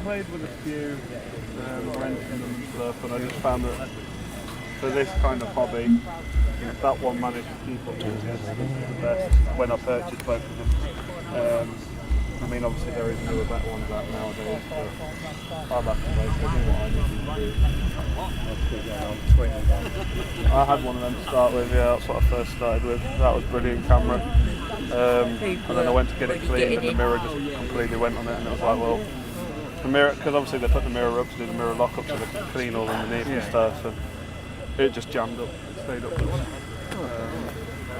played with a few, renting them and stuff, and I just found that for this kind of hobby, that one managed to keep up with the best when I purchased both of them. I mean, obviously there is newer better ones out nowadays, but I'll have to basically do what I need to do. I had one of them to start with, yeah, that's what I first started with. That was brilliant camera. And then I went to get it cleaned and the mirror just completely went on it, and it was like, well, the mirror, because obviously they put the mirror up to do the mirror lock up so they can clean all underneath and stuff, and it just jammed up, it stayed up.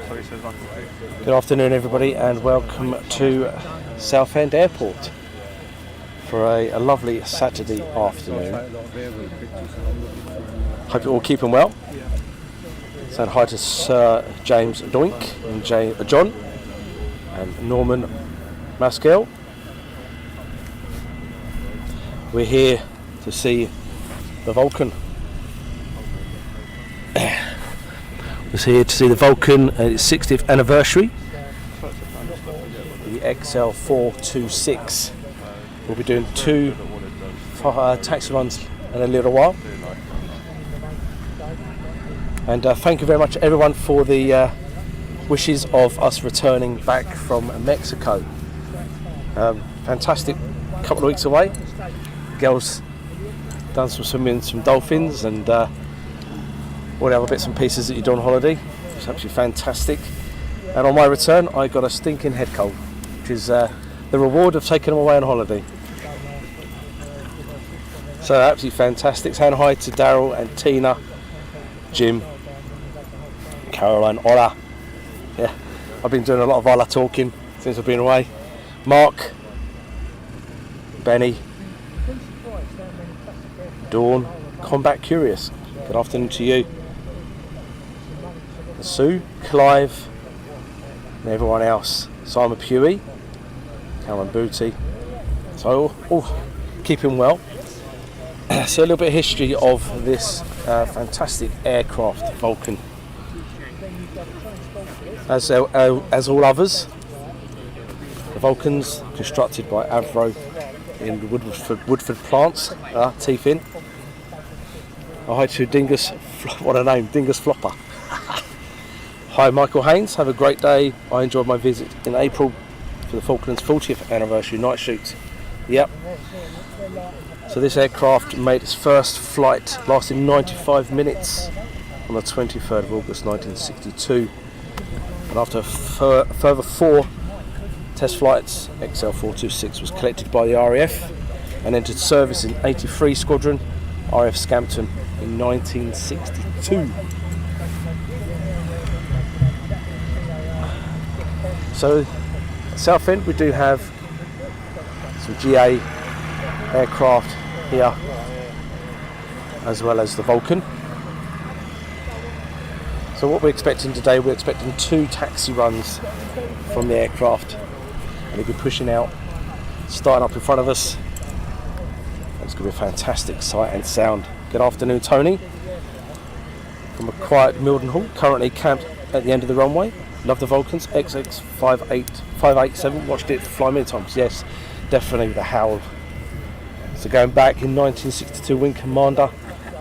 So he says I can fix it. Good afternoon everybody, and welcome to Southend Airport for a lovely Saturday afternoon. Hope you're all keeping well. Saying hi to Sir James Doink and John and Norman Maskell. We're here to see the Vulcan. We're here to see the Vulcan at its 60th anniversary. The XL426. We'll be doing two taxi runs in a little while. And thank you very much everyone for the wishes of us returning back from Mexico. Fantastic couple of weeks away. Girls done some swimming, some dolphins, and all the other bits and pieces that you do on holiday. It's absolutely fantastic. And on my return, I got a stinking head cold, which is the reward of taking them away on holiday. So absolutely fantastic. Saying hi to Daryl and Tina, Jim, Caroline, Ola. Yeah, I've been doing a lot of Ola talking since I've been away. Mark, Benny, Dawn, Combat Curious. Good afternoon to you. Sue, Clive, and everyone else. Simon Pewey, Cameron Booty. So all keeping well. So a little bit of history of this fantastic aircraft, Vulcan. As all others, the Vulcans constructed by Avro in Woodford plants, teeth in. Hi to Dingus, what a name, Dingus Flopper. Hi Michael Haynes, have a great day. I enjoyed my visit in April for the Falklands 40th anniversary night shoot. Yep. So this aircraft made its first flight lasting 95 minutes on the 23rd of August 1962. And after a further 4 test flights, XL426 was collected by the RAF and entered service in 83 Squadron, RAF Scampton in 1962. So at Southend we do have some GA aircraft here, as well as the Vulcan. So what we're expecting today, we're expecting 2 taxi runs from the aircraft, and they'll be pushing out, starting up in front of us. It's going to be a fantastic sight and sound. Good afternoon, Tony, from a quiet Mildenhall, currently camped at the end of the runway. Love the Vulcans. XX587, watched it fly many times. Yes, definitely the howl. So going back in 1962, Wing Commander,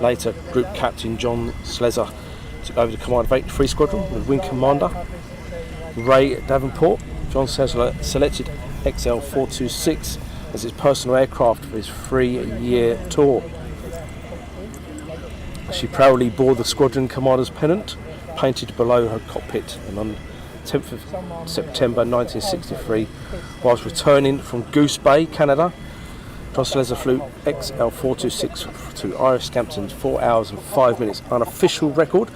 later Group Captain John Slezzer took over the command of 83 Squadron with Wing Commander Ray Davenport. John Slezzer selected XL426 as his personal aircraft for his 3-year tour. She proudly bore the Squadron Commander's pennant painted below her cockpit, and on 10th of September 1963, whilst returning from Goose Bay, Canada, John Slezzer flew XL426 to RAF Scampton's 4 hours and 5 minutes, unofficial record,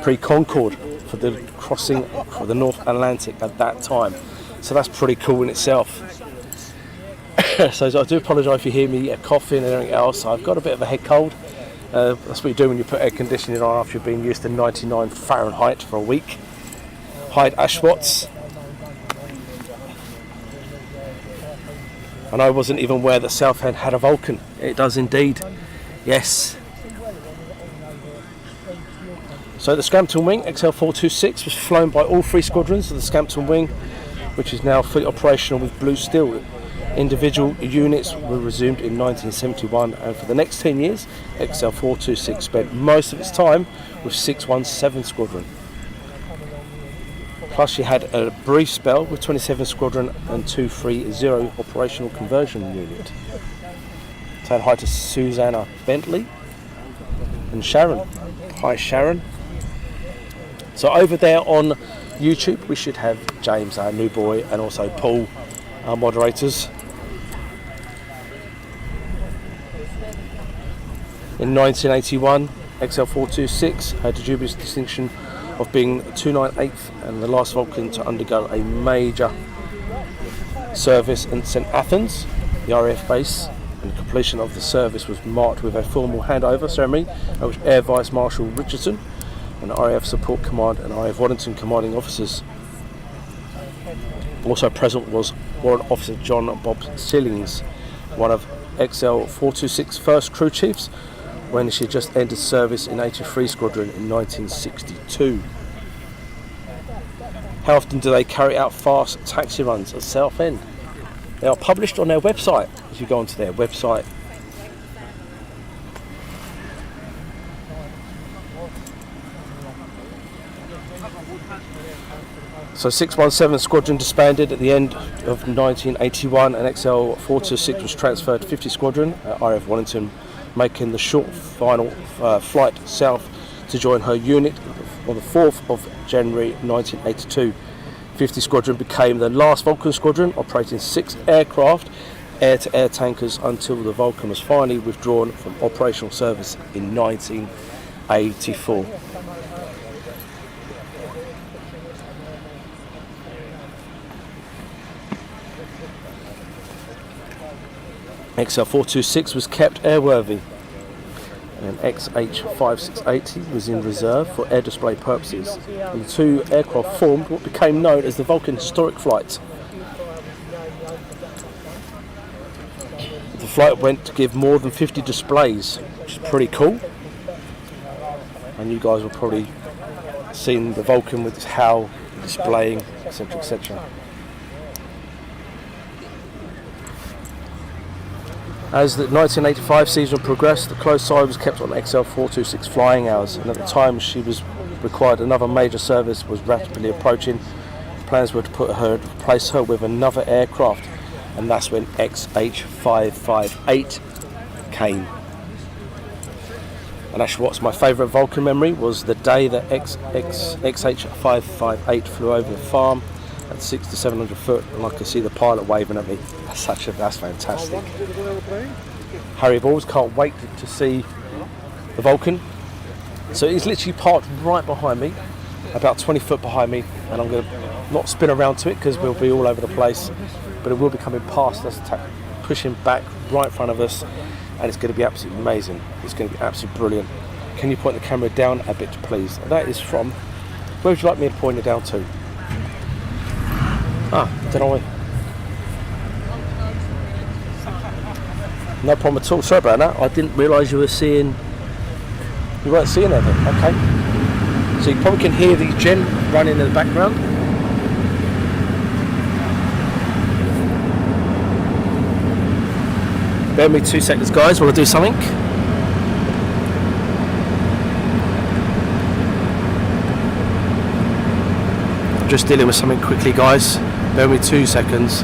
pre-Concorde, for the crossing for the North Atlantic at that time. So that's pretty cool in itself. So I do apologise if you hear me coughing and everything else. I've got a bit of a head cold. That's what you do when you put air conditioning on after you've been used to 99 Fahrenheit for a week. Hyde Ashwatts. And I wasn't even aware that Southend had a Vulcan. It does indeed. Yes. So the Scampton Wing XL426 was flown by all 3 squadrons of the Scampton Wing, which is now fully operational with Blue Steel. Individual units were resumed in 1971, and for the next 10 years, XL426 spent most of its time with 617 Squadron. Plus, she had a brief spell with 27 Squadron and 230 operational conversion unit. Say hi to Susanna Bentley and Sharon. Hi, Sharon. So over there on YouTube, we should have James, our new boy, and also Paul, our moderators. In 1981, XL426 had the dubious distinction of being the 298th and the last Vulcan to undergo a major service in St Athens, the RAF base, and the completion of the service was marked with a formal handover ceremony at which Air Vice Marshal Richardson and RAF Support Command and RAF Wellington commanding officers. Also present was Warrant Officer John Bob Sillings, one of XL426 first crew chiefs, when she just entered service in 83 Squadron in 1962. How often do they carry out fast taxi runs at Southend? They are published on their website. If you go onto their website, so 617 Squadron disbanded at the end of 1981, and XL426 was transferred to 50 Squadron at RAF Wellington, making the short final flight south to join her unit on the 4th of January 1982. 50 Squadron became the last Vulcan Squadron, operating 6 aircraft, air-to-air tankers, until the Vulcan was finally withdrawn from operational service in 1984. XL426 was kept airworthy, and XH5680 was in reserve for air display purposes, and the two aircraft formed what became known as the Vulcan Historic Flight. The flight went to give more than 50 displays, which is pretty cool, and you guys will probably seen the Vulcan with its howl displaying, etc, etc. As the 1985 season progressed, the close eye was kept on XL426 flying hours, and at the time she was required another major service was rapidly approaching. Plans were to replace her with another aircraft, and that's when XH558 came. And actually, what's my favourite Vulcan memory was the day that XH558 flew over the farm at 600 to 700 foot, and I could see the pilot waving at me. That's fantastic. Harry Balls can't wait to see the Vulcan. So he's literally parked right behind me, about 20 foot behind me, and I'm going to not spin around to it because we'll be all over the place, but it will be coming past us, pushing back right in front of us, and it's going to be absolutely amazing. It's going to be absolutely brilliant. Can you point the camera down a bit, please? That is from, where would you like me to point it down to? I don't know. No problem at all. Sorry about that. I didn't realise you weren't seeing anything. Okay. So you probably can hear the gen running in the background. Bear with me 2 seconds, guys, while I do something. I'm just dealing with something quickly, guys. Bear with me 2 seconds.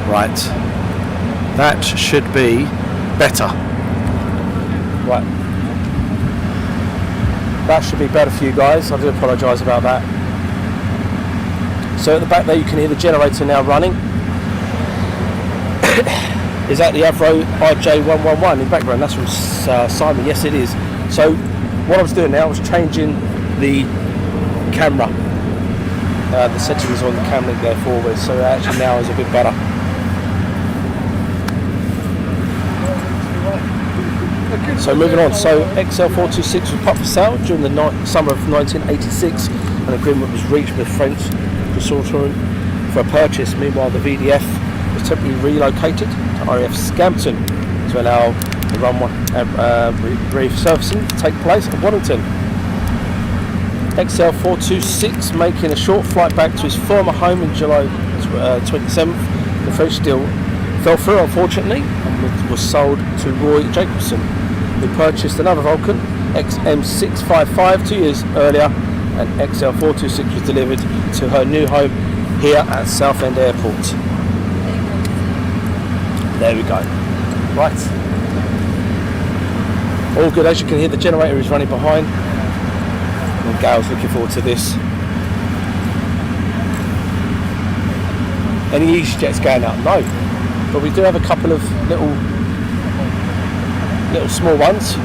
Right, that should be better. Right, that should be better for you guys. I do apologise about that. So at the back there you can hear the generator now running. Is that the Avro RJ111 in the background? That's from Simon. Yes, it is. So what I was doing now, I was changing the camera. The settings on the camera go forward, so actually now is a bit better. So moving on, so XL426 was put for sale during the summer of 1986. An agreement was reached with French consortium for a purchase. Meanwhile, the VDF was temporarily relocated to RAF Scampton to allow the runway resurfacing to take place at Waddington. XL426 making a short flight back to his former home in July 27th. The first deal fell through, unfortunately, and was sold to Roy Jacobson, who purchased another Vulcan XM655 2 years earlier, and XL426 was delivered to her new home here at Southend Airport. There we go. Right. All good. As you can hear, the generator is running behind. And Gail's looking forward to this. Any EasyJets going out? No. But we do have a couple of little small ones.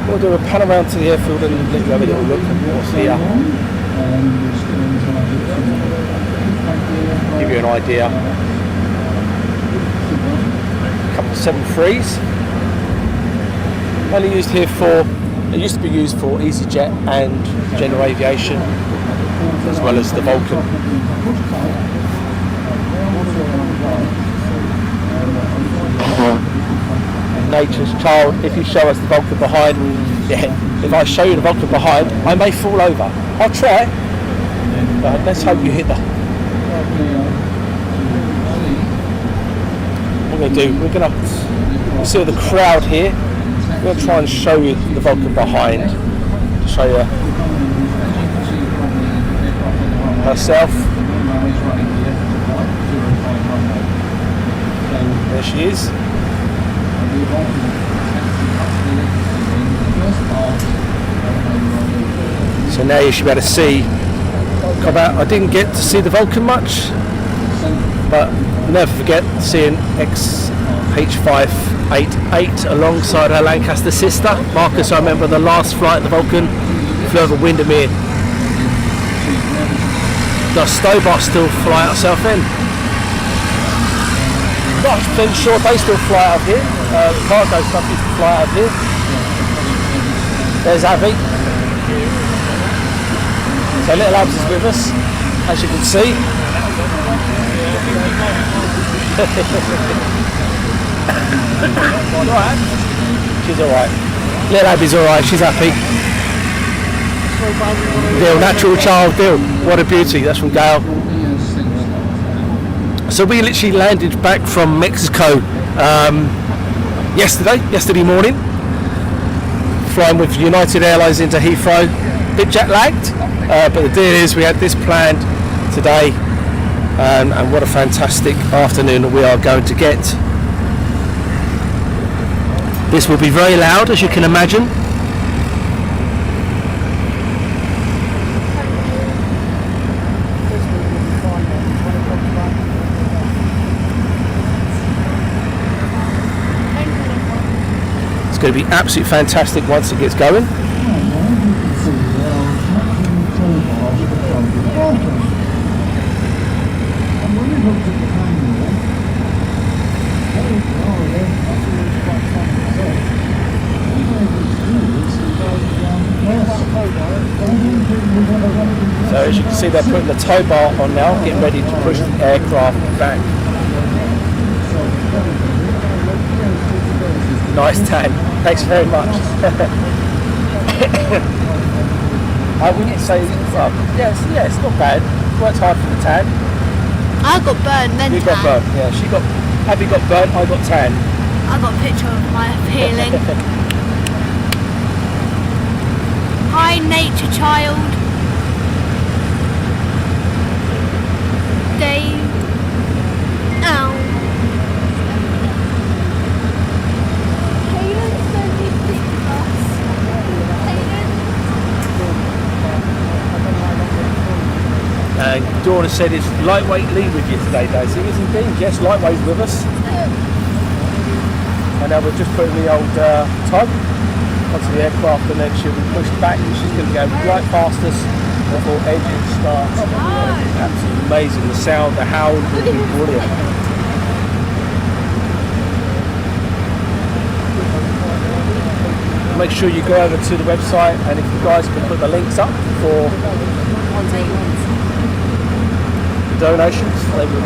We'll do a pan around to the airfield and let you have a little look at what's here. Give you an idea. A couple of 7.3s. Only used here for, it used to be used for EasyJet and general aviation, as well as the Vulcan. Nature's child, if you show us the Vulcan behind, yeah, if I show you the Vulcan behind, I may fall over. I'll try, but let's hope you hit the... What we're going to do, we're going to see the crowd here. We're going to try and show you the Vulcan behind, to show you herself. There she is. So now you should be able to see. I didn't get to see the Vulcan much, but never forget seeing XH588 alongside her Lancaster sister. Marcus, I remember the last flight of the Vulcan flew over Windermere. Does Stobart still fly out Southend? Not 100% sure they still fly out here. Cargo stuff used to fly out here. There's Abby. So little Abs is with us, as you can see. She's alright. Little Abby's alright, she's happy. Deal, natural child deal. What a beauty, that's from Gail. So we literally landed back from Mexico yesterday morning, flying with United Airlines into Heathrow. Bit jet lagged, but the deal is we had this planned today, and what a fantastic afternoon we are going to get. This will be very loud, as you can imagine. It's going to be absolutely fantastic once it gets going. So as you can see, they're putting the tow bar on now, getting ready to push the aircraft back. Nice tan, thanks very much. I wouldn't say, well, yeah, it's not bad. Worked hard for the tan. I got burnt, then You tan. got burnt, yeah. Abby got burnt, I got tan. I got a picture of my healing. Hi, nature child. Dave. Ow. Hayden's so ridiculous. Hayden. And Dora said it's lightweight Lee with you today, Daisy. It is indeed, yes, lightweight's with us. And now we're just putting the old tug onto the aircraft, and then she'll be pushed back, and she's going to go right past us before engine starts. Absolutely amazing. The sound, the howl will be brilliant. Make sure you go over to the website, and if you guys can put the links up for donations. They were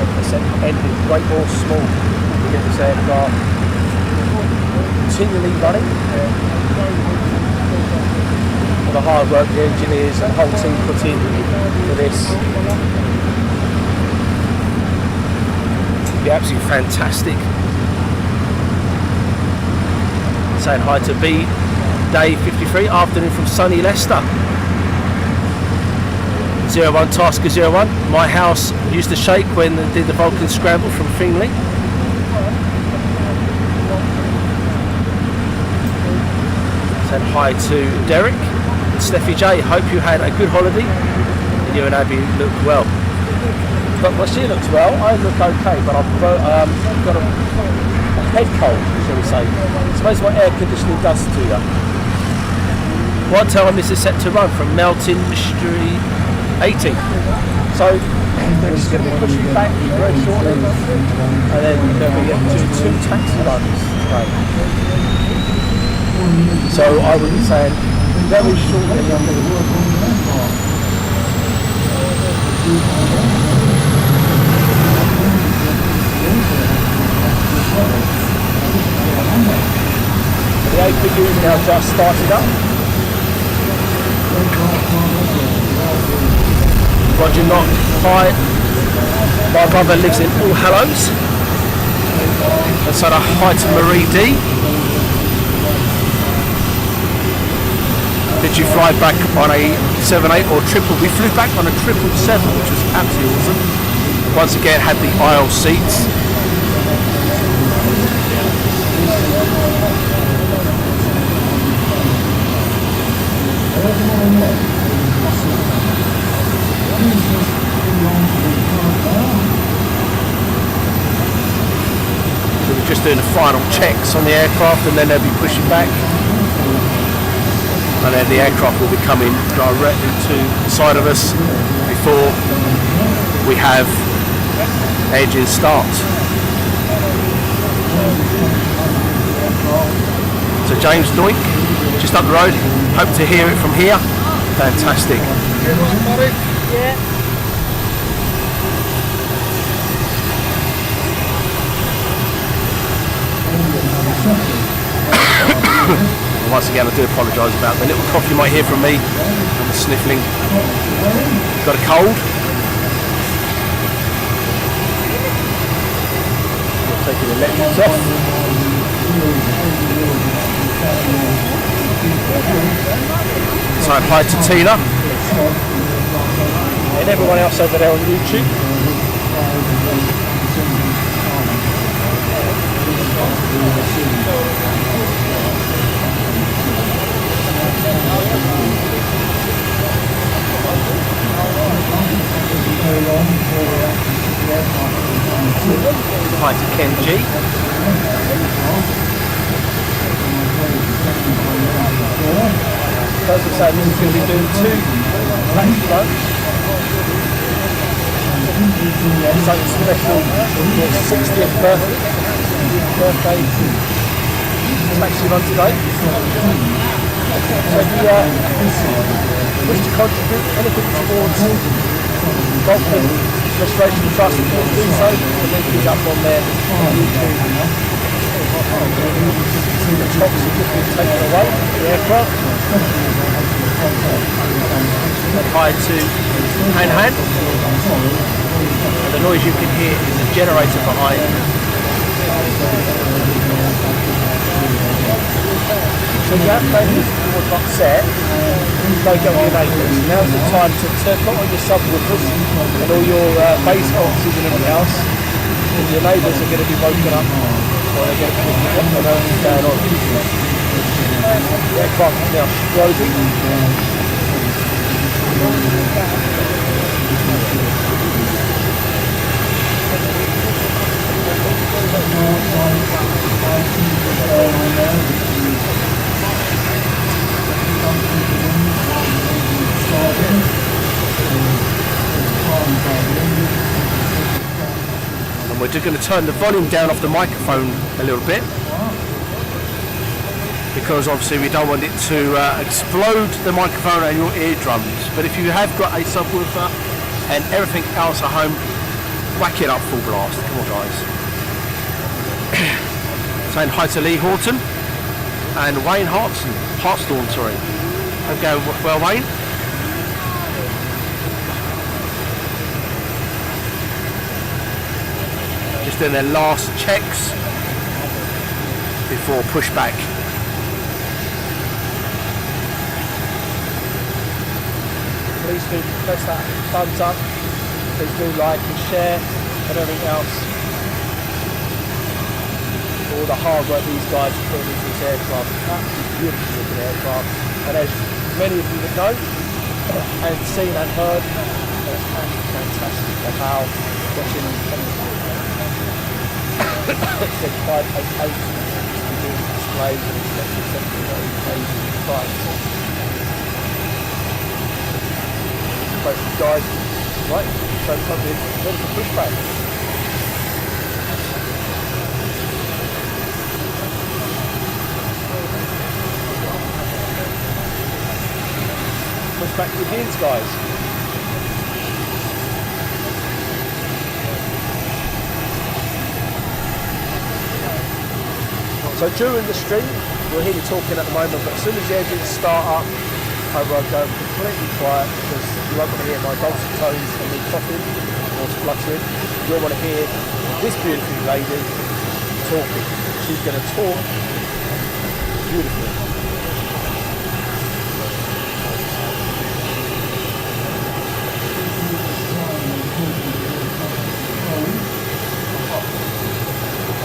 anything great or small to get this aircraft continually running. All the hard work the engineers and the whole team put in for this. It'd be absolutely fantastic. Saying hi to B Day 53, afternoon from sunny Leicester. 01 Tasker 01. My house used to shake when they did the Vulcan scramble from Fingley. Saying hi to Derek and Steffi J. Hope you had a good holiday and you and Abby look well. But she looks well. I look okay, but I've got a head cold, shall we say. It's amazing what air conditioning does to you. What time this is set to run from Melton Street 80. So we're just going to be pushing back very shortly, and then we're going to be doing 2 taxi runs today. So I will be saying very shortly I'm going to work on the APU is now just started up. Roger Knock, hi. My brother lives in All Hallows. And so hi to Marie D. Did you fly back on a 7-8 or triple? We flew back on a 777, which was absolutely awesome. Once again, had the aisle seats. So we're just doing the final checks on the aircraft, and then they'll be pushing back. And then the aircraft will be coming directly to the side of us before we have engine start. So James Doink, just up the road, hope to hear it from here. Fantastic. Yeah. Once again, I do apologise about the little cough you might hear from me and the sniffling. Got a cold. Taking the electrics off. So hi to Tina and everyone else over there on YouTube. Hi to Ken G. As I say, this is going to be doing 2 taxi runs. It's like a special 60th birthday taxi run today. So if you wish to contribute anything towards Vulcan Restoration Trust, please do so. The link is up on there on YouTube. The tops have just been taken away, the aircraft. And hi to Han Han. And the noise you can hear is the generator behind. So if you have places towards not set, go get on your neighbours. Now's the time to put on your subwoofers and all your bass boxes and everything else. And your neighbours are going to be woken up or they're going to be what on earth is going on. The aircraft is now strobing. And we're just going to turn the volume down off the microphone a little bit, because obviously we don't want it to explode the microphone and your eardrums. But if you have got a subwoofer and everything else at home whack it up full blast. Come on, guys. Saying hi to Lee Horton and Wayne Hartstorm, sorry. I'm going well, Wayne. Just doing their last checks before pushback. Please do press that thumbs up. Please do like and share and everything else. All the hard work these guys are putting into this aircraft. Absolutely beautiful looking aircraft. And as many of you that know and seen and heard, it's fantastic. Like how watching the 588 doing displays and etc. Amazing price. Both guys, right? So probably ready for pushback. Pushback begins, guys. So during the stream, we'll hear you talking at the moment, but as soon as the engines start up, I won't go completely quiet because you won't want to hear my dulcet tones and me coughing or spluttering. You'll want to hear this beautiful lady talking. She's going to talk beautifully.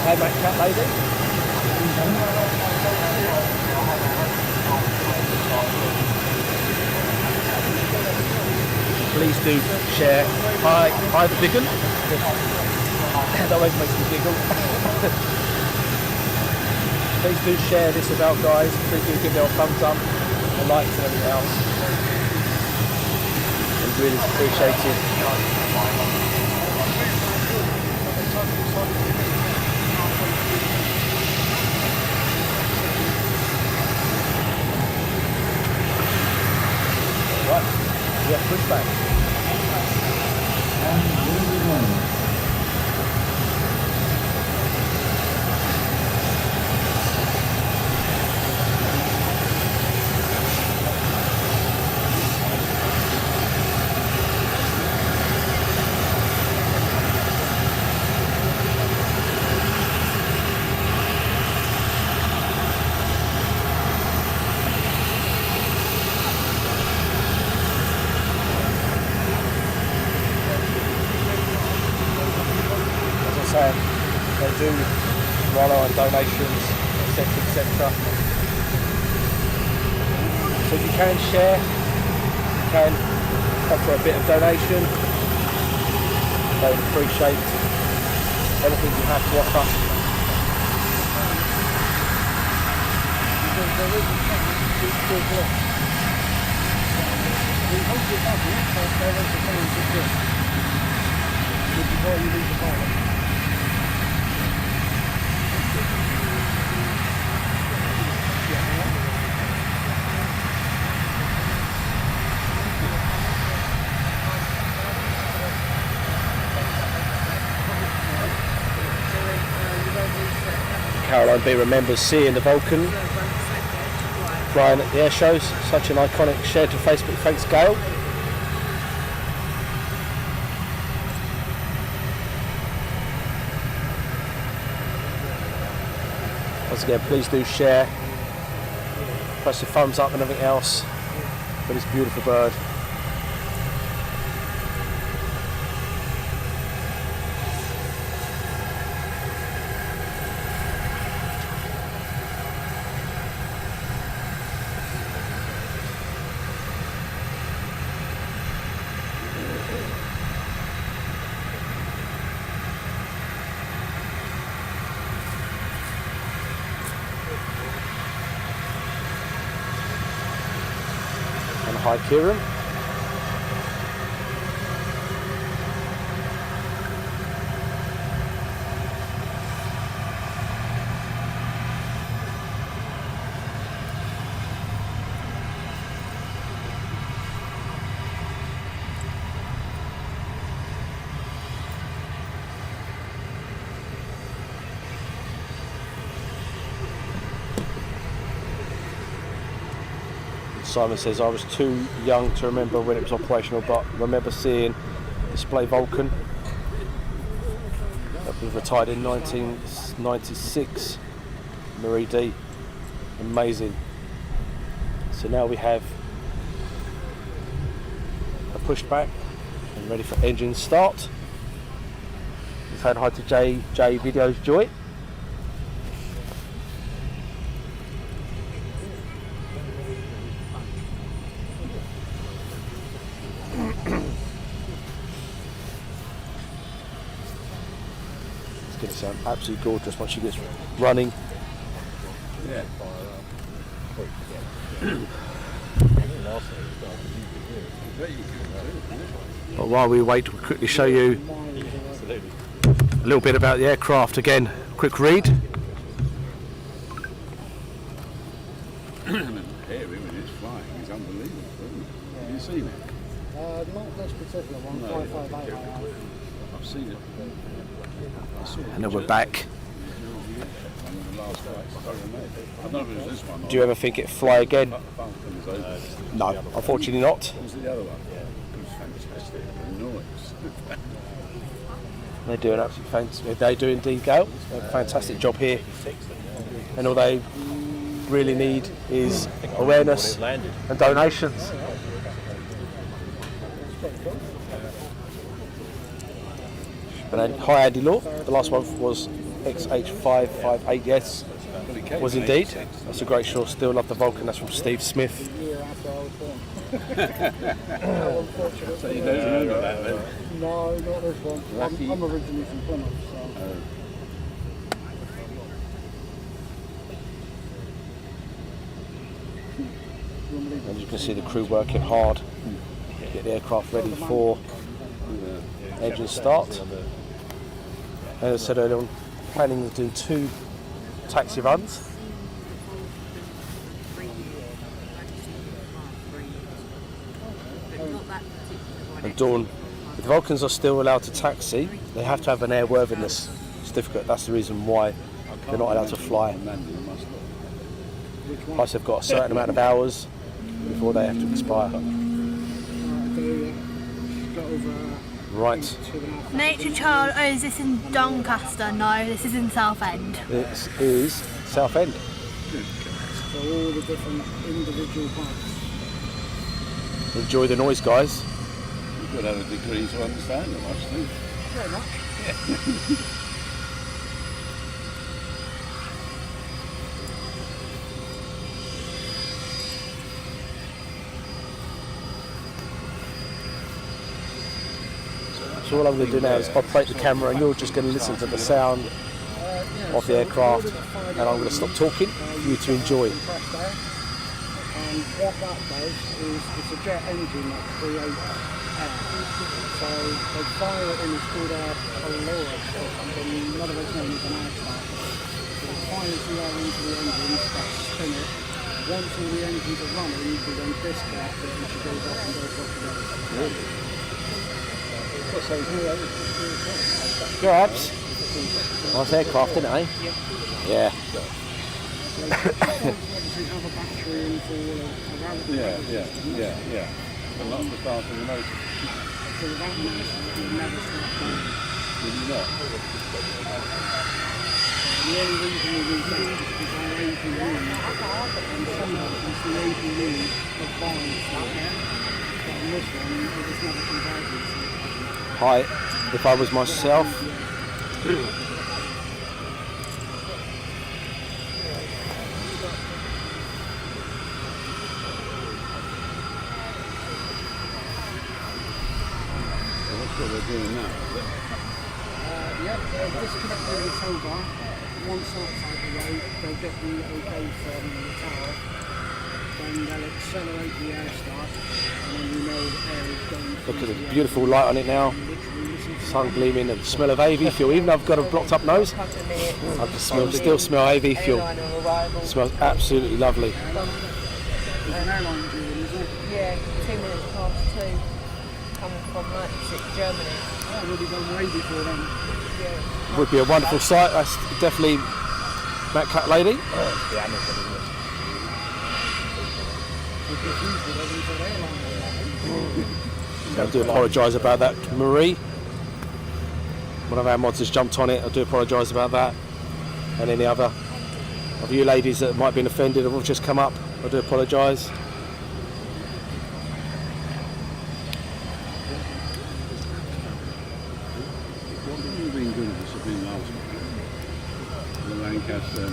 Hi, mate, cat lady. Please do share. Hi, the big one. That always makes me giggle. Please do share this about, guys. Please do give me a thumbs up, a like and everything else. It's really appreciated. Right, we have pushback. They do rely on donations, etc. So if you can share, you can offer a bit of donation. They would appreciate everything you have to offer. Caroline B remembers seeing the Vulcan flying at the air shows. Such an iconic, shared to Facebook. Thanks, Gail. Once again, please do share, press the thumbs up and everything else for this beautiful bird. Hi, Kieran. Simon says, I was too young to remember when it was operational, but remember seeing display Vulcan. That was retired in 1996. Marie D. Amazing. So now we have a pushback and ready for engine start. We've had hi to J Videos Joy. It's going to sound absolutely gorgeous once she gets running. Yeah. But while we wait, we'll quickly show you a little bit about the aircraft. Again, quick read. Hairy when it's flying, it's unbelievable. Have you seen it? Not this particular one, 558. I've seen it. And then we're back. I don't know if it was this one. Do you ever think it'd fly again? Vulcan is over. No, unfortunately not. What was the other one? It was fantastic. The noise. They do an absolute fantastic. They do indeed, Gail. A fantastic job here. And all they really need is awareness and donations. And then, hi Andy Law. The last one was XH558. Yes, was indeed. That's a great shot. Still love the Vulcan. That's from Steve Smith. So you don't remember that then? No, not this one. I'm originally from Plymouth, so. And you can see the crew working hard to get the aircraft ready for engine start. And as I said earlier on, planning to do 2 taxi runs. And Dawn, if the Vulcans are still allowed to taxi, they have to have an airworthiness certificate. That's the reason why they're not allowed to fly. Plus they've got a certain amount of hours before they have to expire. Right. Nature Child, oh, is this in Doncaster? No, this is in Southend. This is Southend. So all the different individual parts. Enjoy the noise, guys. You've got to have a degree to understand them, I think. Very much. So all I'm going to do now is operate the camera and you're just going to listen to the sound of the aircraft and I'm going to stop talking for you to enjoy. And what that does is it's a jet engine that creates air. So they fire it in, it's called a caloric or something, none of it's known as an air starter. So it fires the air into the engines that spin it. Once all the engines are running, we then disconnect it and she goes off and goes off again. Your abs. Nice aircraft, isn't it, eh? Yeah. Obviously have a battery in for Yeah. A lot of the start of the motor. so that will never start going. Did you not? The only reason we do that is because our APU and sometimes the APU provides that air. But on this one, it was never converted. Hi, if I was myself, That's what they're doing now, is it? They're disconnecting the tow bar. Once that's out of the way, they'll get the OK from the tower. Then they'll accelerate the air start, and then you know the air is going through. look at the beautiful light on it now. Sun gleaming and the smell of AV fuel. Even though I've got a blocked up nose, I can still smell AV fuel. It smells absolutely lovely. It's an airline driven, isn't it? Yeah, 2 minutes past 2, coming from Leipzig, Germany. That would be done way before then. Would be a wonderful sight. That's definitely Matt Cat Lady. So So I do apologise about that, Marie. One of our mods has jumped on it. I do apologise about that. And any other of you ladies that might have been offended or have just come up, I do apologise. What have you been good at this have been last week? The Lancaster.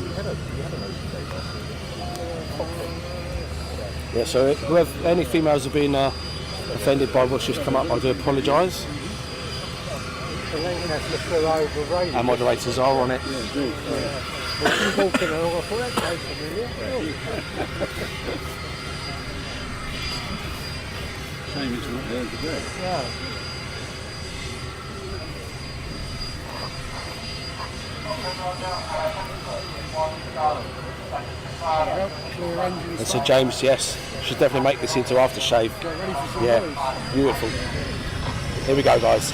Yeah, so if any females have been offended by what's just come up, I do apologise. Our moderators are on it. Shame it's not there today. And so James, yes, should definitely make this into aftershave. Yeah, beautiful. Here we go, guys.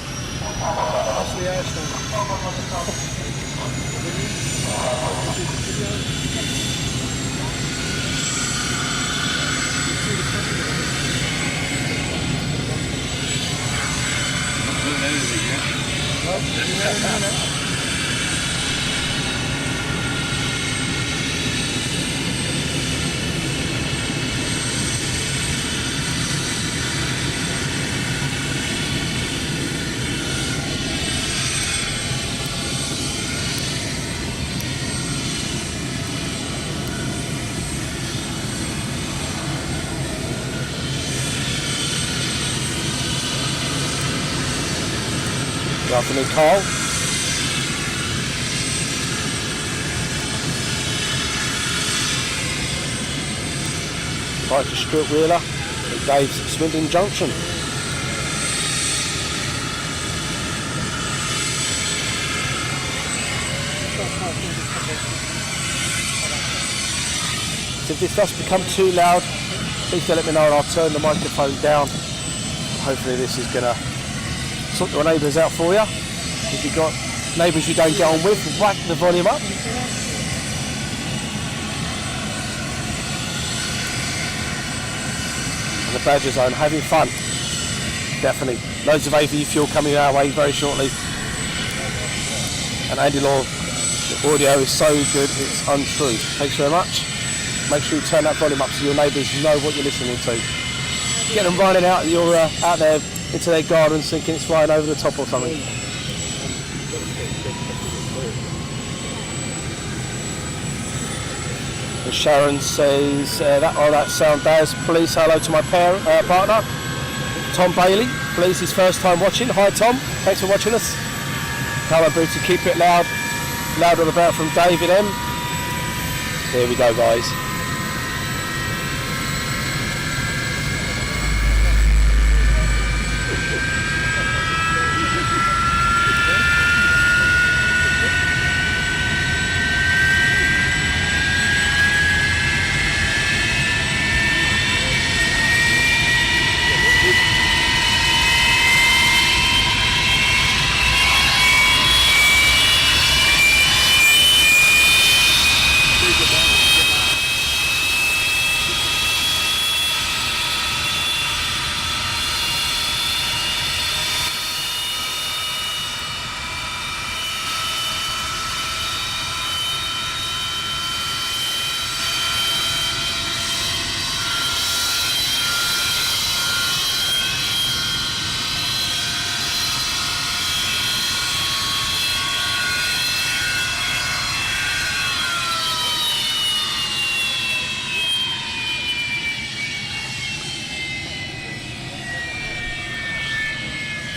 Good afternoon, Carl. Right to Stuart Wheeler at Dave's Swindon Junction. So if this does become too loud, please do let me know and I'll turn the microphone down. Hopefully this is going to sort your neighbours out for you. If you've got neighbours you don't get on with, whack the volume up. And the Badger Zone, having fun. Definitely. Loads of AV fuel coming our way very shortly. And Andy Law, the audio is so good it's untrue. Thanks very much. Make sure you turn that volume up so your neighbours know what you're listening to. Get them running out, you're out there into their gardens thinking it's flying over the top or something. And Sharon says, that sound does. Please hello to my partner, Tom Bailey. Please, his first time watching. Hi Tom, thanks for watching us. Colour Booty, keep it loud. Loud on about from David M. Here we go, guys.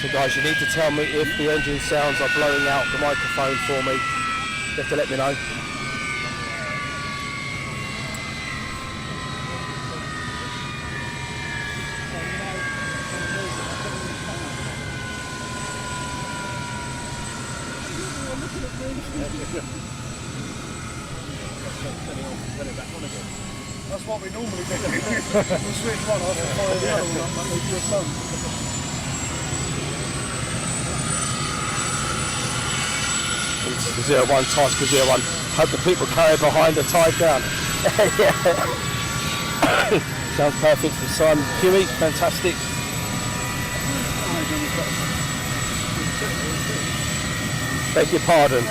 So guys, you need to tell me if the engine sounds are blowing out the microphone for me. You have to let me know. That's what we normally do. We switch one off and fire the other one up and leave your son. It's 01 task 01. Hope the people carry behind the tide down. Sounds perfect for Simon Huey, fantastic. Beg your pardon.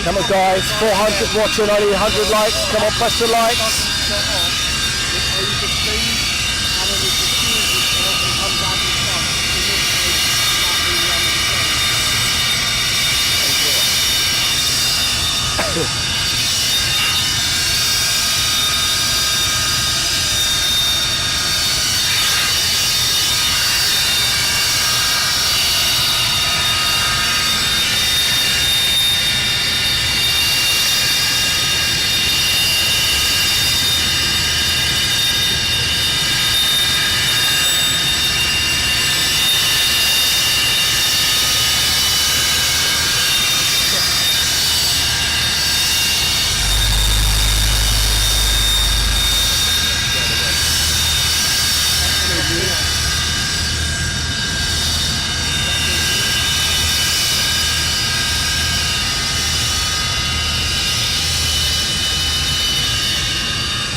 Come on guys, 400 watching, only 100 likes, come on press the likes.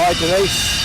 Hi Denise.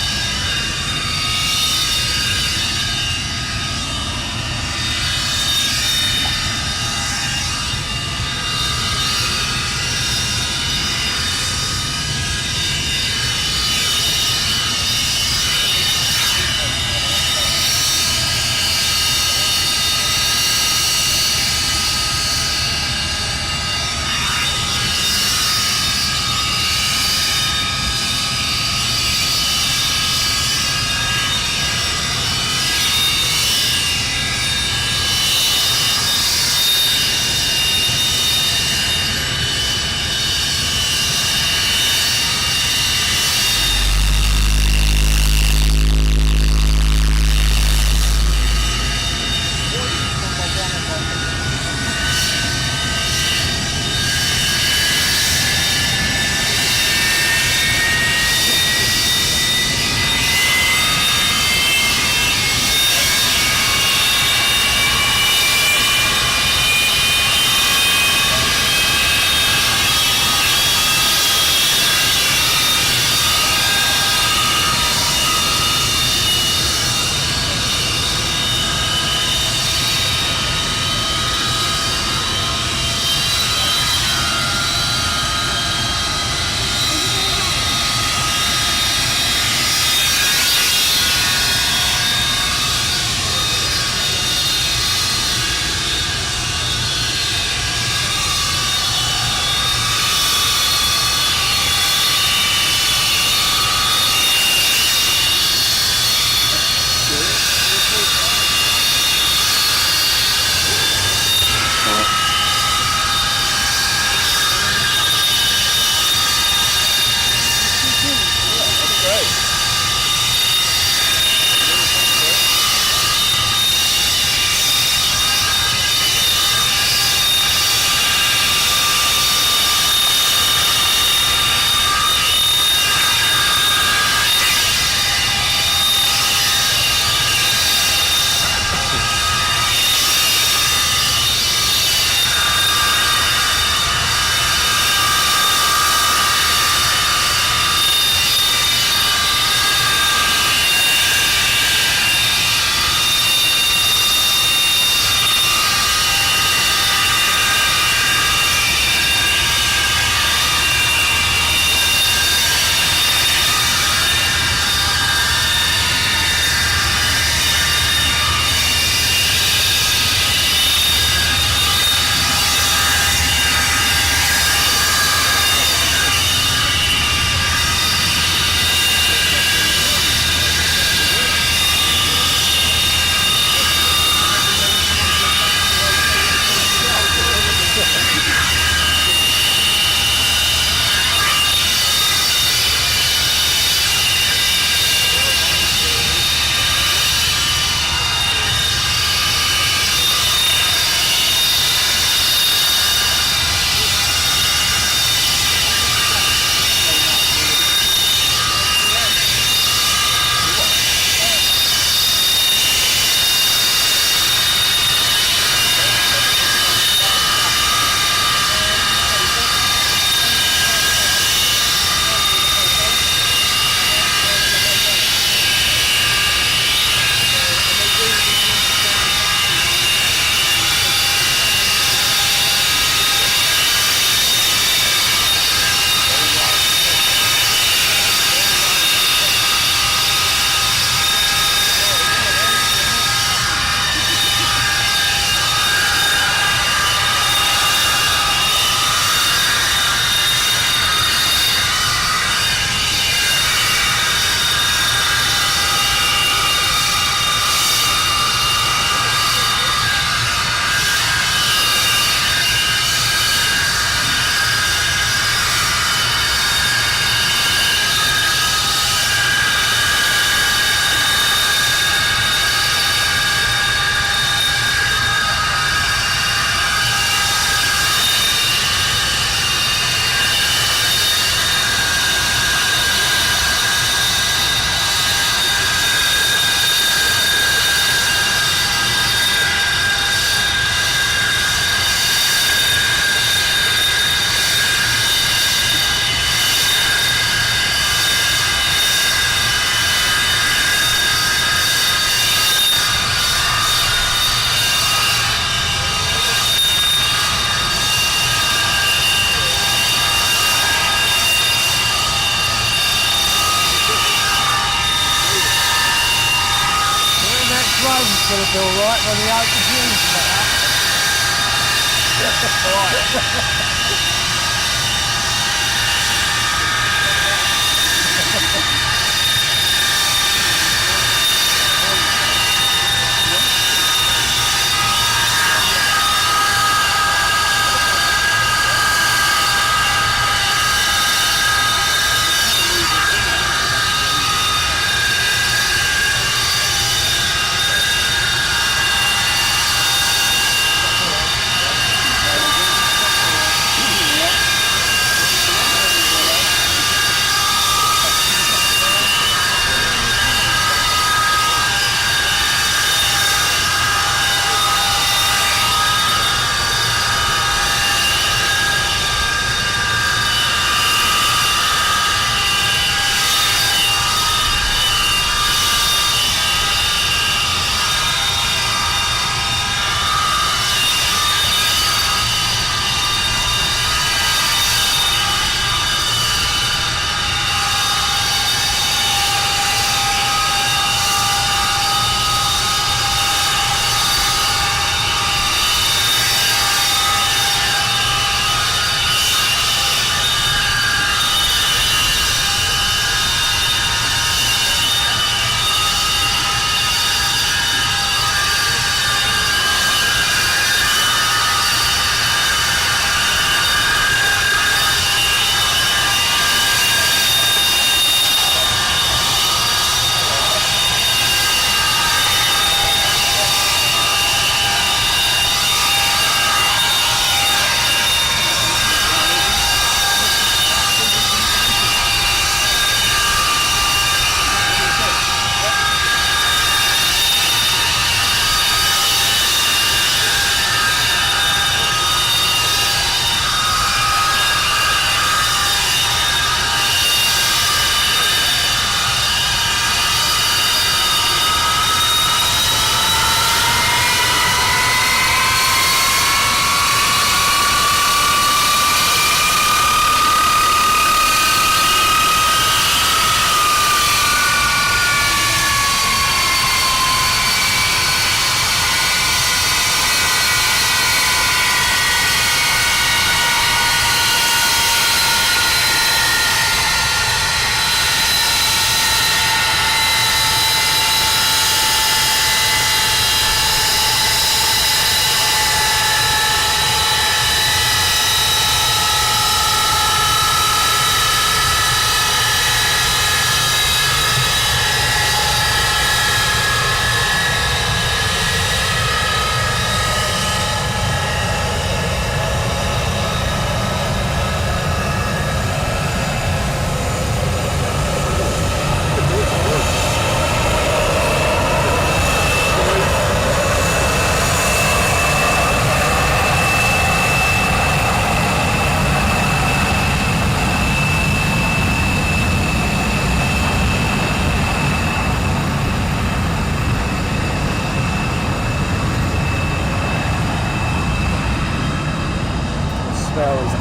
drone's going to be alright when the open views like that.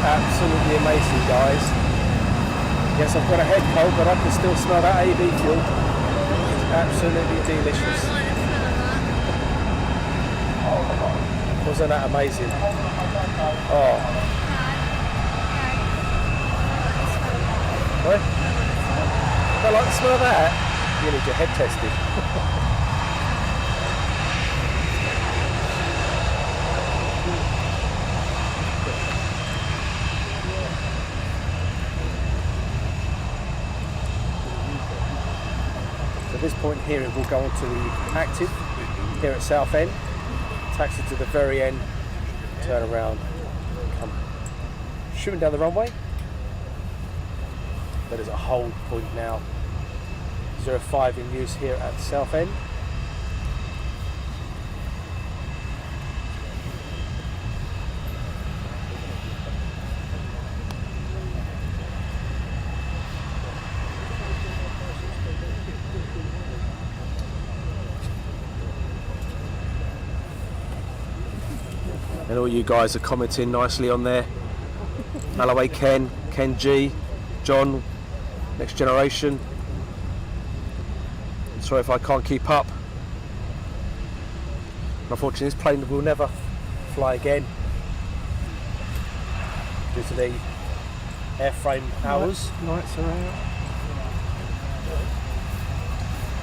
Absolutely amazing, guys. Yes, I've got a head cold, but I can still smell that AV fuel. It's absolutely delicious. Wasn't that amazing? Oh. What? I like the smell of that. You need your head tested. At this point here it will go on to the active here at Southend, taxi to the very end, turn around, come shooting down the runway. But there's a hold point now, 05 in use here at Southend. And all you guys are commenting nicely on there. Alloway Ken, Ken G, John, Next Generation. Sorry if I can't keep up. Unfortunately, this plane will never fly again due to the airframe hours. Lights are out.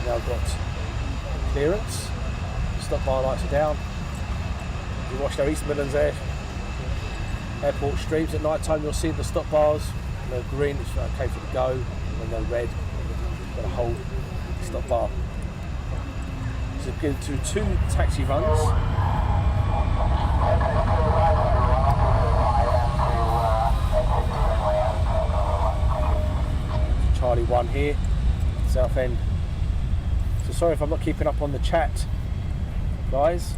Now I've got clearance. Stop bar lights are down. If you watch our East Midlands airport streams at night time, you'll see the stop bars. The green is okay for the go, and the red got a whole stop bar. So we're going to 2 taxi runs. Charlie 1 here, Southend. So sorry if I'm not keeping up on the chat, guys.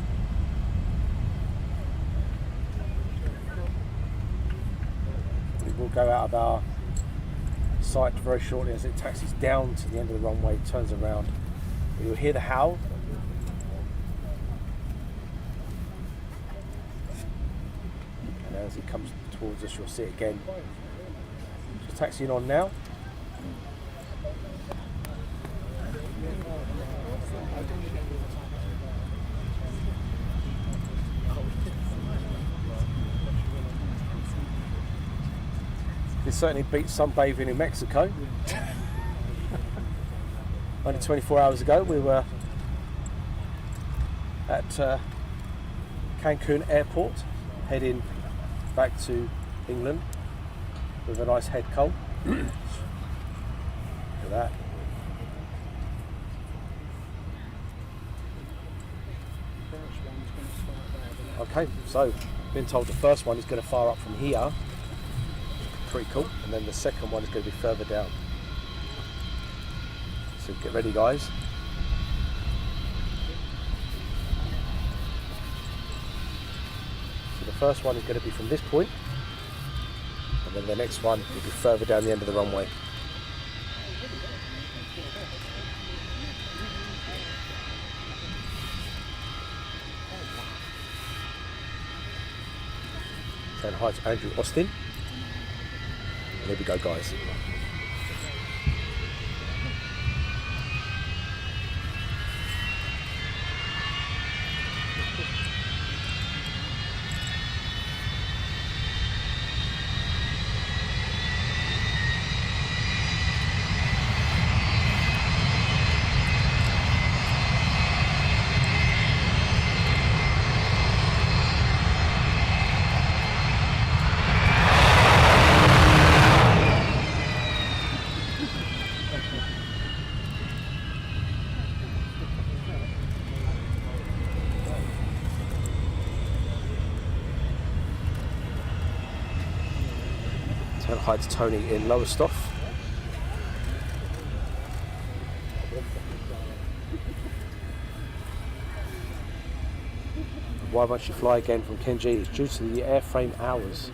We will go out of our site very shortly as it taxis down to the end of the runway, turns around. You'll hear the howl. And as it comes towards us, you'll see it again. Just taxiing on now. This certainly beats sunbathing in Mexico. Only 24 hours ago we were at Cancun Airport heading back to England with a nice head cold. Look at that. Okay, so been told the first one is going to fire up from here. Pretty cool. And then the second one is going to be further down. So get ready, guys. So the first one is going to be from this point, and then the next one will be further down the end of the runway. Saying hi to Andrew Austin. And here we go, guys. Hi to Tony in Lowestoft. Why won't you fly again from Kenji? It's due to the airframe hours.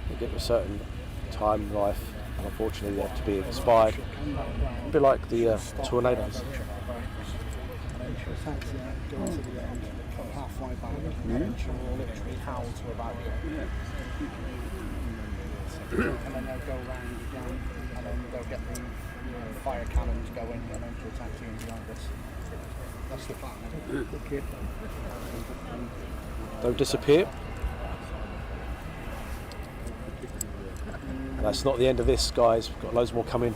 You get a certain time life, and unfortunately they have to be expired. A bit like the tornadoes. Halfway back, and she'll literally howl to about you. And then they'll go round again, and then they'll get the fire cannons going, and then she'll taxi in behind us. That's the plan. Don't disappear. And that's not the end of this, guys. We've got loads more coming.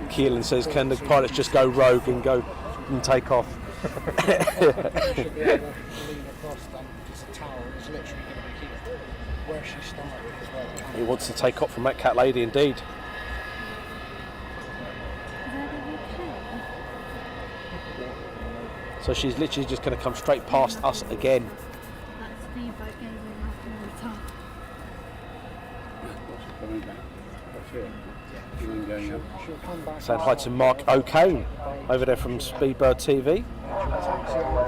Keelan says, can the pilots just go rogue and go and take off? Should be able to lean across then, because the tower is literally going to be here, where she started as well. He wants to take off from that cat lady, indeed. So she's literally just going to come straight past us again. That speedboat goes in after all the time. What's coming back? What's here? She'll come back. Saying hi to Mark O'Kane over there from Speedbird TV.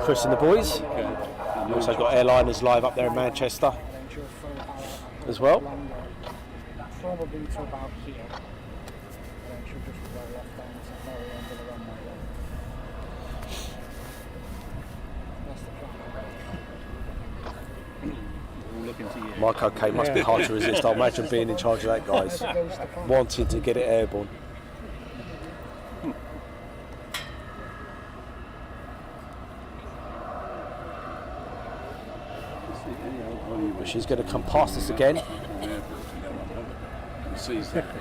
Chris and the boys. We've also got airliners live up there in Manchester as well. Probably to about here. And then she'll just roll off down to the very end of the runway. That's the plan. Mark O'Kane must be hard to resist. I imagine being in charge of that, guys. Wanting to get it airborne. But she's going to come past us again.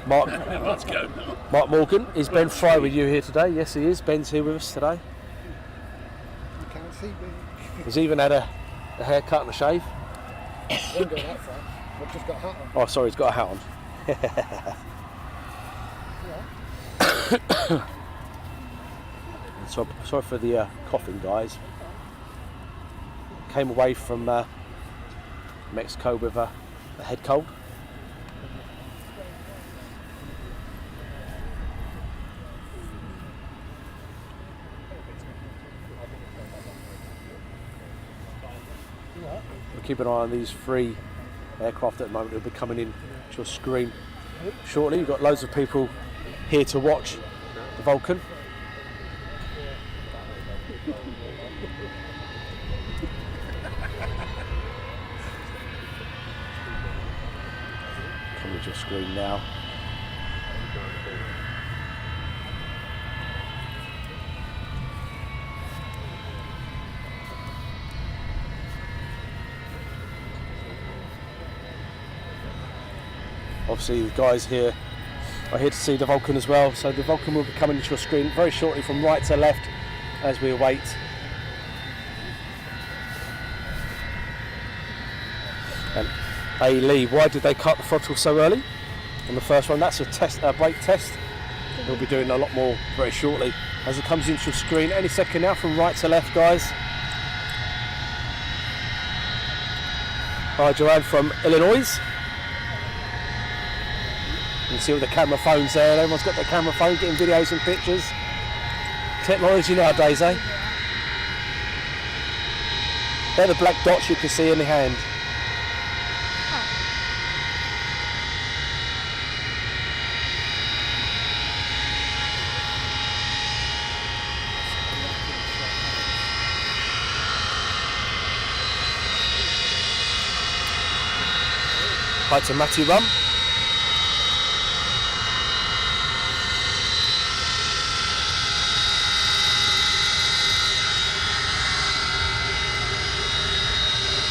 Mark, Let's go. Mark Morgan, is Ben Fry with you here today? Yes, he is. Ben's here with us today. You can't see me. He's even had a haircut and a shave. I won't go that far. I've just got a hat on. Oh, sorry, he's got a hat on. So, sorry for the coughing, guys. Came away from Mexico with a head cold. We'll keep an eye on these 3 aircraft at the moment. They'll be coming in to your screen shortly. You've got loads of people here to watch the Vulcan. Coming to your screen now. Obviously the guys here are here to see the Vulcan as well, so the Vulcan will be coming into your screen very shortly from right to left as we await. And A. Lee, why did they cut the throttle so early on the first one? That's a test, brake test. We'll be doing a lot more very shortly as it comes into your screen any second now from right to left, guys. Hi Joanne from Illinois. You can see all the camera phones there. Everyone's got their camera phone, getting videos and pictures. Technology nowadays, eh? They're the black dots you can see in the hand. Hi to Matthew Rum.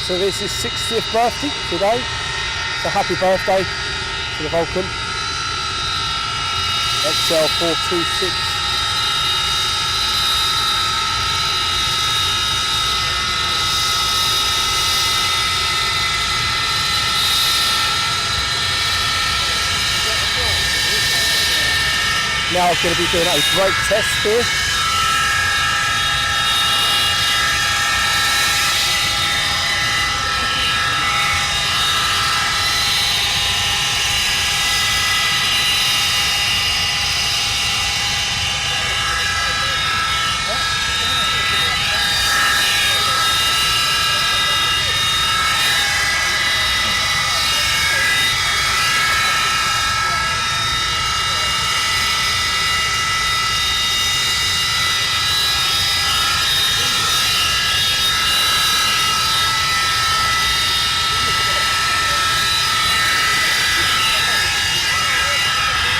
So this is 60th birthday today, so happy birthday to the Vulcan XL426. Now I'm going to be doing a brake test here.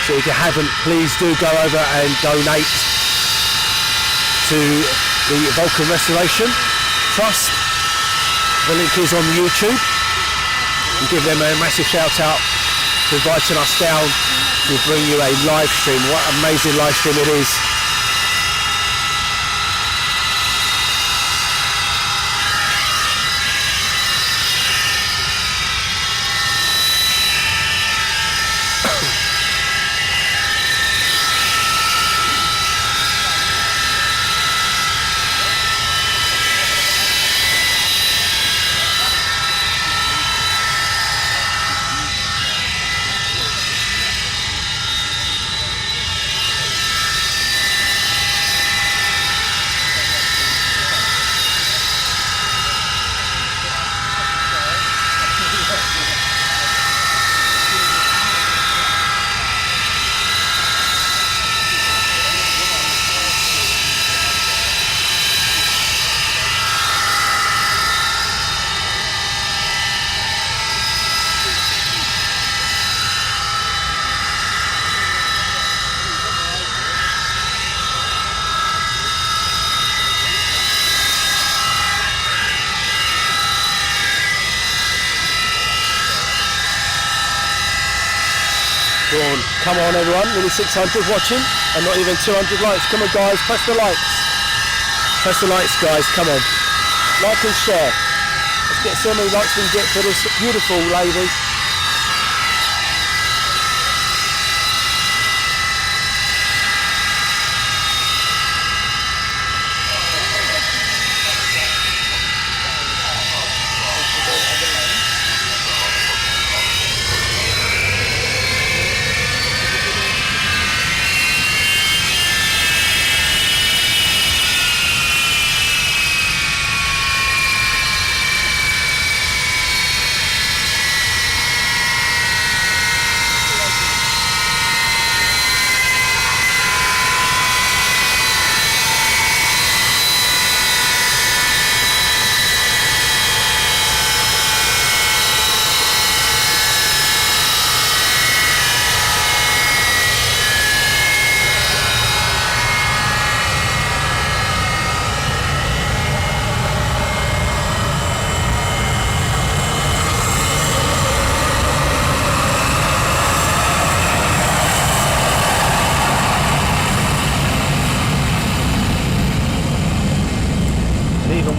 So if you haven't, please do go over and donate to the Vulcan Restoration Trust. The link is on YouTube. And give them a massive shout out for inviting us down to bring you a live stream. What an amazing live stream it is. Come on everyone, nearly 600 watching and not even 200 likes. Come on guys, press the likes. Press the likes guys, come on. Like and share. Let's get so many likes we can get for this beautiful lady.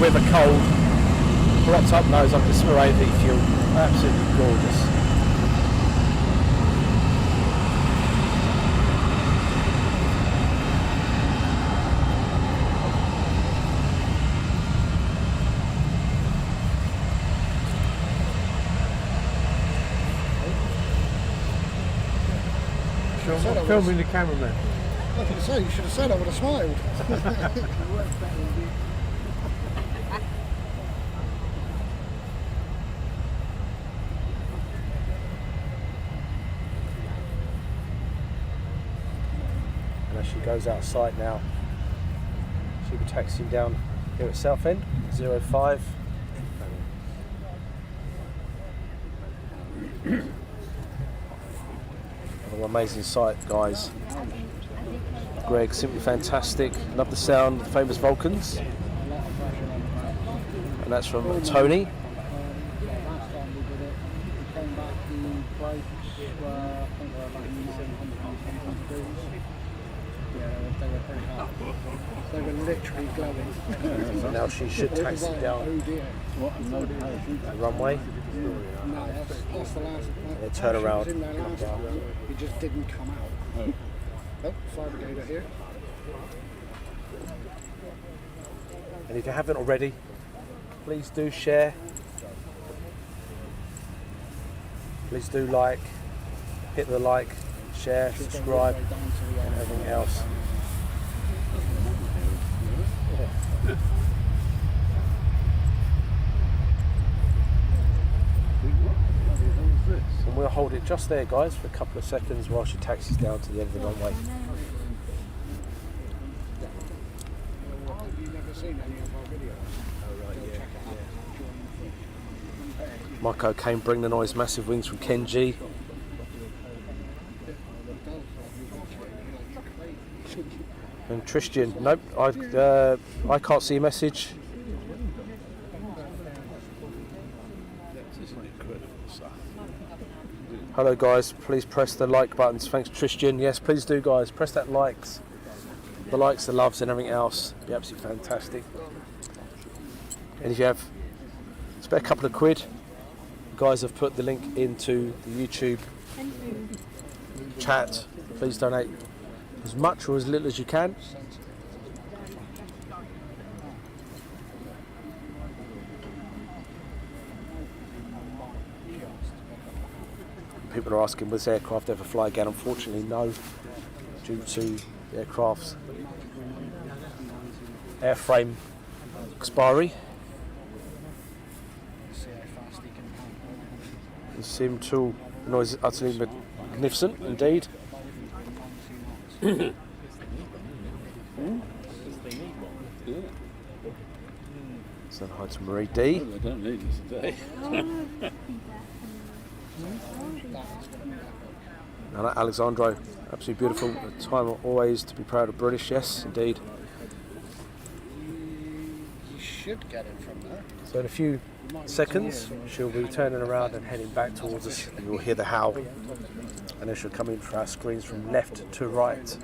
With a cold, propped up nose like this AV fuel, absolutely gorgeous. Filming the cameraman. I was going to say, you should have said I would have smiled. She goes outside now. She'll be taxiing down here at Southend, 05. Another amazing sight, guys. Greg, simply fantastic. Love the sound, the famous Vulcans. And that's from Tony. Last time we did it, we came back, the brakes were, I think they were about 900 degrees. Yeah, they were pretty hot. They were literally glowing. So now she should taxi down Oh dear. the runway. No, that's the last. And turn around, In there come last down. time, he just didn't come out. Oh, fire brigade here. And if you haven't already, please do share. Please do like, hit the like, share, subscribe, and everything else. And we'll hold it just there, guys, for a couple of seconds while she taxis down to the end of the runway. Have you never seen any of our videos? Miko came, bring the noise, massive wings from Ken G. And Tristan, nope, I can't see a message. Hello guys, please press the like buttons. Thanks Tristan. Yes, please do guys, press that likes. The likes, the loves and everything else. Be absolutely fantastic. And if you have spare a couple of quid, guys have put the link into the YouTube chat. Please donate as much or as little as you can. People are asking, will this aircraft ever fly again? Unfortunately, no, due to the aircraft's airframe expiry. The Sim2 noise is utterly magnificent indeed. So hi to Marie D. I don't need this today. And Alexandro, absolutely beautiful. A time always to be proud of British, yes, indeed. You should get it from there. So in a few seconds, she'll be turning around and heading back towards us, and you'll hear the howl. And then she'll come in for our screens from left to right.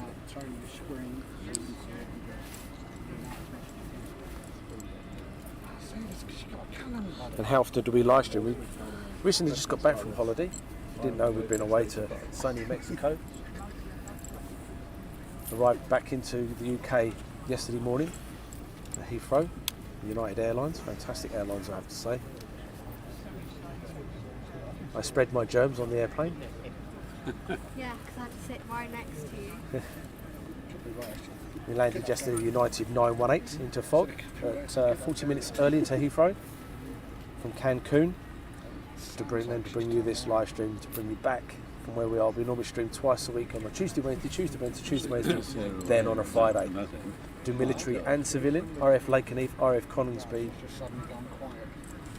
And how often do we live stream? We recently just got back from holiday. Didn't know we'd been away to sunny Mexico. Arrived back into the UK yesterday morning at Heathrow, United Airlines, fantastic airlines I have to say. I spread my germs on the airplane. Yeah, because I had to sit right next to you. We landed yesterday United 918 into fog at 40 minutes early into Heathrow from Cancun to bring you this live stream, to bring you back from where we are. We normally stream twice a week on a Tuesday, Wednesday, then on a Friday. Do military and civilian, RAF Lakenheath, RAF Coningsby,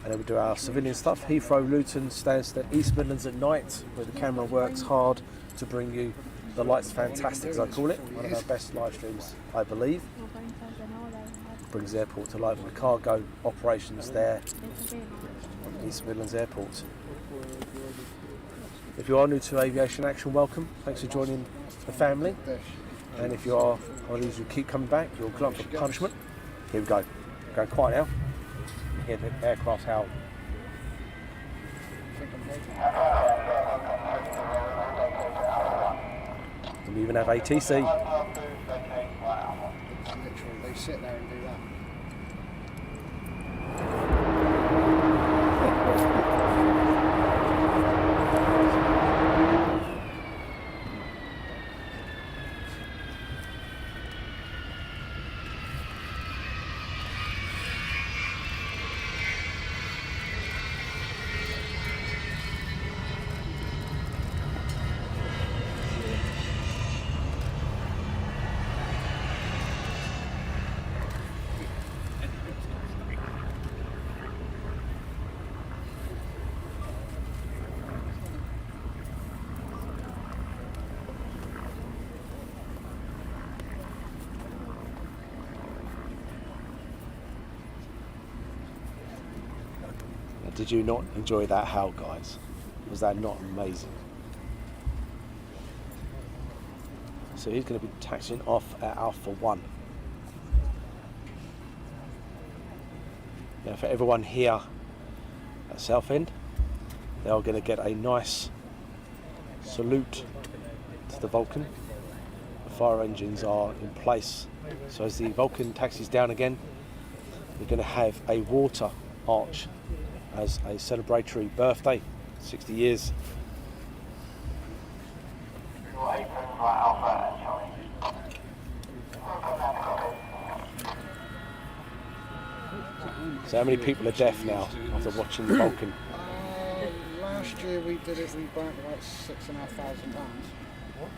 and then we do our civilian stuff, Heathrow, Luton, Stansted, East Midlands at night, where the camera works hard to bring you the lights fantastic, as I call it, one of our best live streams, I believe. Brings the airport to life with cargo operations there, East Midlands Airport. If you are new to Aviation Action, welcome. Thanks for joining the family. And if you are one of these who keep coming back, you're glad for punishment. Here we go. Going quiet now. You hear the aircraft howl. And we even have ATC. Literally, they sit there and do that. Did you not enjoy that howl, guys? Was that not amazing? So he's going to be taxiing off at Alpha 1. Now for everyone here at Southend, they are going to get a nice salute to the Vulcan. The fire engines are in place. So as the Vulcan taxis down again, we're going to have a water arch as a celebratory birthday, 60 years. So how many people are deaf now after watching the Vulcan? Last year we burnt about £6,500,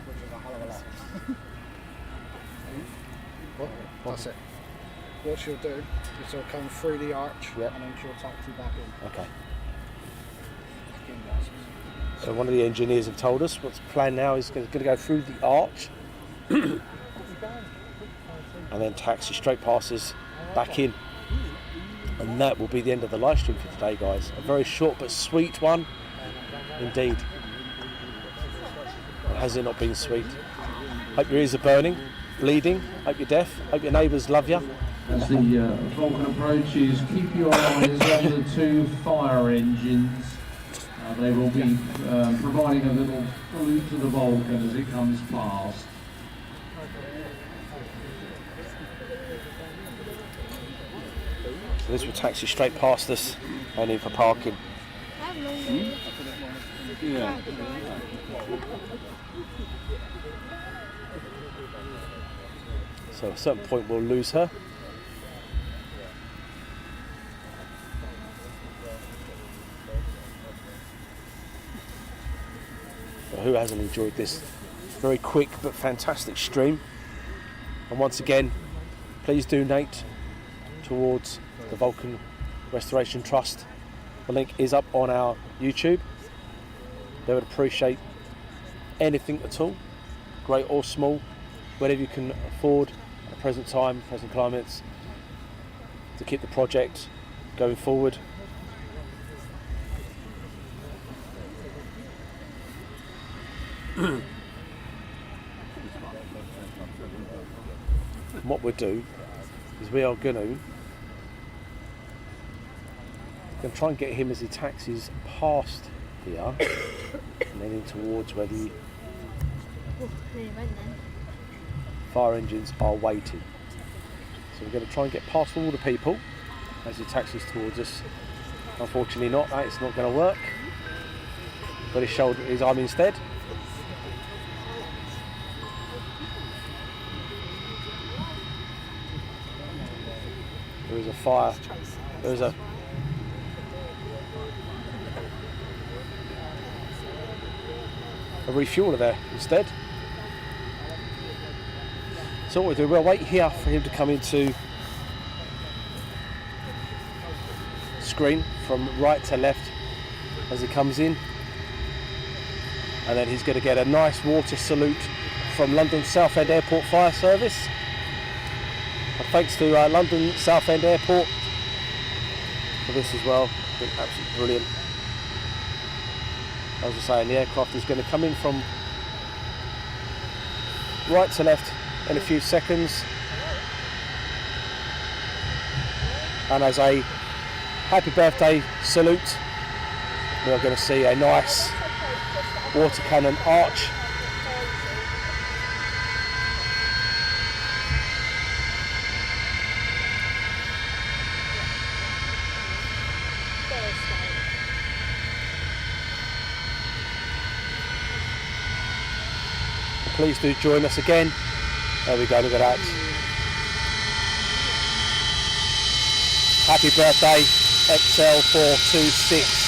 which is a hell of a lot. That's it. What she'll do is she'll come through the arch, and then she'll taxi back in. Okay. So one of the engineers have told us what's planned now is going to go through the arch and then taxi straight past us back in. And that will be the end of the live stream for today, guys. A very short but sweet one indeed. Has it not been sweet? Hope your ears are burning, bleeding. Hope you're deaf. Hope your neighbours love you. As the Vulcan approaches, keep your eyes on the two fire engines. They will be providing a little salute to the Vulcan as it comes past. So this will taxi straight past us and in for parking. Yeah. So at a certain point we'll lose her. But who hasn't enjoyed this very quick but fantastic stream? And once again, please donate towards the Vulcan Restoration Trust. The link is up on our YouTube. They would appreciate anything at all, great or small, whatever you can afford at the present time, present climates, to keep the project going forward. And what we'll do is we are going to try and get him as he taxis past here and then in towards where the fire engines are waiting. So we're going to try and get past all the people as he taxis towards us. Unfortunately not, it's not going to work. Got his arm instead. There is a fire, there is a refueler there instead. So what we'll do, we'll wait here for him to come into screen from right to left as he comes in, and then he's going to get a nice water salute from London Southend Airport Fire Service. And thanks to London Southend Airport for this as well. Been absolutely brilliant. As I was saying, the aircraft is going to come in from right to left in a few seconds, and as a happy birthday salute we are going to see a nice water cannon arch. Please do join us again. There we go, look at that. Happy birthday, XL426.